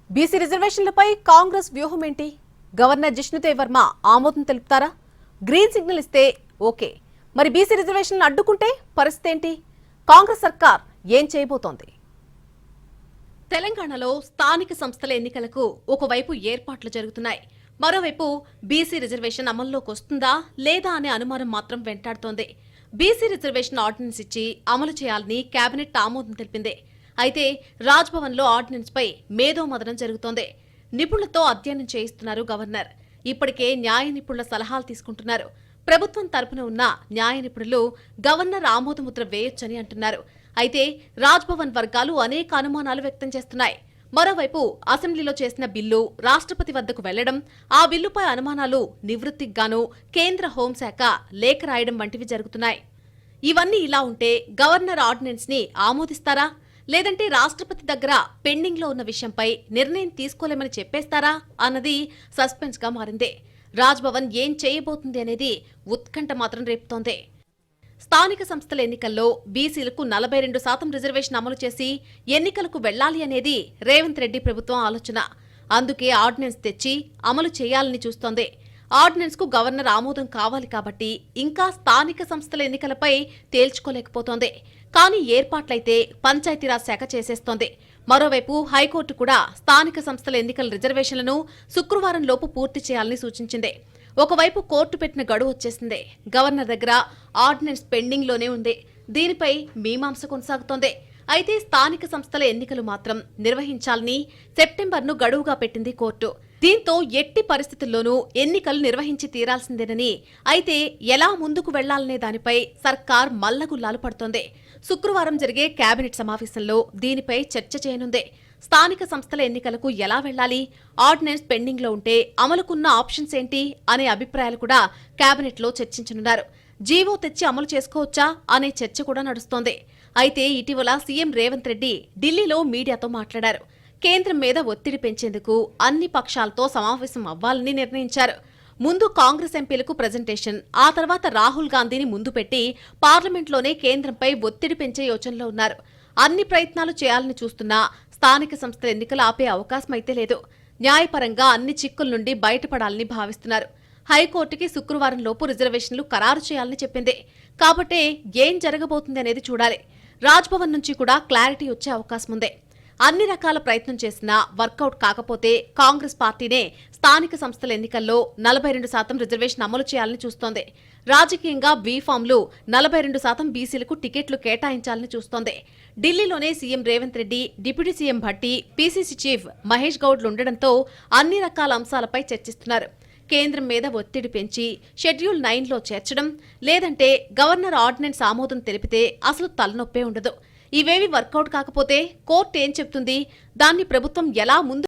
BC రిజర్వేషన్లపై Congress వ్యూహం ఏంటి? Governor Jishnu Dev Varma ఆమోదం తెలుపుతారా? గ్రీన్ సిగ్నల్ ఇస్తే ఓకే, మరి బీసీ రిజర్వేషన్లు అడ్డుకుంటే పరిస్థితి ఏంటి? కాంగ్రెస్ సర్కార్ ఏం చేయబోతోంది? తెలంగాణలో స్థానిక సంస్థల ఎన్నికలకు ఒకవైపు ఏర్పాట్లు జరుగుతున్నాయి. మరోవైపు బీసీ రిజర్వేషన్ అమల్లోకి వస్తుందా లేదా అనే అనుమానం మాత్రం వెంటాడుతోంది. బీసీ రిజర్వేషన్ ఆర్డినెన్స్ ఇచ్చి అమలు చేయాలని కేబినెట్ ఆమోదం తెలిపింది. అయితే రాజ్భవన్లో ఆర్డినెన్స్ పై మేధోమథనం జరుగుతోంది. నిపుణులతో అధ్యయనం చేయిస్తున్నారు గవర్నర్. ఇప్పటికే న్యాయ నిపుణుల సలహాలు తీసుకుంటున్నారు. ప్రభుత్వం తరపున ఉన్న న్యాయ నిపుణులు గవర్నర్ ఆమోదముద్ర వేయొచ్చని అంటున్నారు. అయితే రాజ్భవన్ వర్గాలు అనేక అనుమానాలు వ్యక్తం చేస్తున్నాయి. మరోవైపు అసెంబ్లీలో చేసిన బిల్లు రాష్ట్రపతి వద్దకు వెళ్లడం, ఆ బిల్లుపై అనుమానాలు నివృత్తికి గాను కేంద్ర హోంశాఖ లేఖ రాయడం వంటివి జరుగుతున్నాయి. ఇవన్నీ ఇలా ఉంటే గవర్నర్ ఆర్డినెన్స్ ని ఆమోదిస్తారా, లేదంటే రాష్ట్రపతి దగ్గర పెండింగ్ లో ఉన్న విషయంపై నిర్ణయం తీసుకోలేమని చెప్పేస్తారా అన్నది సస్పెన్స్ గా మారింది. రాజ్భవన్ ఏం చేయబోతుంది అనేది ఉత్కంఠ మాత్రం రేపుతోంది. స్థానిక సంస్థల ఎన్నికల్లో బీసీలకు 42% రిజర్వేషన్ అమలు చేసి ఎన్నికలకు వెళ్లాలి అనేది రేవంత్ రెడ్డి ప్రభుత్వం ఆలోచన. అందుకే ఆర్డినెన్స్ తెచ్చి అమలు చేయాలని చూస్తోంది. ఆర్డినెన్స్ కు గవర్నర్ ఆమోదం కావాలి కాబట్టి ఇంకా స్థానిక సంస్థల ఎన్నికలపై తేల్చుకోలేకపోతోంది. కానీ ఏర్పాట్లయితే పంచాయతీరాజ్ శాఖ చేసేస్తోంది. మరోవైపు హైకోర్టు కూడా స్థానిక సంస్థల ఎన్నికల రిజర్వేషన్లను శుక్రవారం లోపు పూర్తి చేయాలని సూచించింది. ఒకవైపు కోర్టు పెట్టిన గడువు వచ్చేసింది. గవర్నర్ దగ్గర ఆర్డినెన్స్ పెండింగ్ లోనే ఉంది. దీనిపై మీమాంస కొనసాగుతోంది. అయితే స్థానిక సంస్థల ఎన్నికలు మాత్రం నిర్వహించాలని సెప్టెంబర్ను గడువుగా పెట్టింది కోర్టు. దీంతో ఎట్టి పరిస్థితుల్లోనూ ఎన్నికలు నిర్వహించి తీరాల్సిందేనని, అయితే ఎలా ముందుకు వెళ్లాలనే దానిపై సర్కార్ మల్లగుల్లాలు పడుతోంది. శుక్రవారం జరిగే కేబినెట్ సమావేశంలో దీనిపై చర్చ చేయనుంది. స్థానిక సంస్థల ఎన్నికలకు ఎలా వెళ్లాలి, ఆర్డినెన్స్ పెండింగ్ లో ఉంటే అమలుకున్న ఆప్షన్స్ ఏంటి అనే అభిప్రాయాలు కూడా కేబినెట్ లో చర్చించనున్నారు. జీవో తెచ్చి అమలు చేసుకోవచ్చా అనే చర్చ కూడా నడుస్తోంది. అయితే ఇటీవల సీఎం రేవంత్ రెడ్డి ఢిల్లీలో మీడియాతో మాట్లాడారు. కేంద్రం మీద ఒత్తిడి పెంచేందుకు అన్ని పక్షాలతో సమావేశం అవ్వాలని నిర్ణయించారు. ముందు కాంగ్రెస్ ఎంపీలకు ప్రజెంటేషన్, ఆ తర్వాత రాహుల్ గాంధీని ముందు పెట్టి పార్లమెంట్లోనే కేంద్రంపై ఒత్తిడి పెంచే యోచనలో ఉన్నారు. అన్ని ప్రయత్నాలు చేయాలని చూస్తున్నా స్థానిక సంస్థల ఎన్నికలు ఆపే అవకాశం అయితే లేదు. న్యాయపరంగా అన్ని చిక్కుల నుండి బయటపడాలని భావిస్తున్నారు. హైకోర్టుకి శుక్రవారం లోపు రిజర్వేషన్లు ఖరారు చేయాలని చెప్పింది. కాబట్టే ఏం జరగబోతుంది అనేది చూడాలి. రాజ్భవన్ నుంచి కూడా క్లారిటీ వచ్చే అవకాశం ఉంది. అన్ని రకాల ప్రయత్నం చేసినా వర్కౌట్ కాకపోతే కాంగ్రెస్ పార్టీనే స్థానిక సంస్థల ఎన్నికల్లో 42% రిజర్వేషన్ అమలు చేయాలని చూస్తోంది. రాజకీయంగా బీఫామ్లు 42% బీసీలకు టికెట్లు కేటాయించాలని చూస్తోంది. ఢిల్లీలోనే CM Revanth Reddy, deputy CM Bhatti, PCC chief Mahesh గౌడ్లు ఉండడంతో అన్ని రకాల అంశాలపై చర్చిస్తున్నారు. కేంద్రం మీద ఒత్తిడి పెంచి షెడ్యూల్ 9లో చేర్చడం, లేదంటే గవర్నర్ ఆర్డినెన్స్ ఆమోదం తెలిపితే అసలు తలనొప్పే ఉండదు. ఇవేవి వర్కౌట్ కాకపోతే కోర్టు ఏం చెప్తుంది, దాన్ని ప్రభుత్వం ఎలా ముందు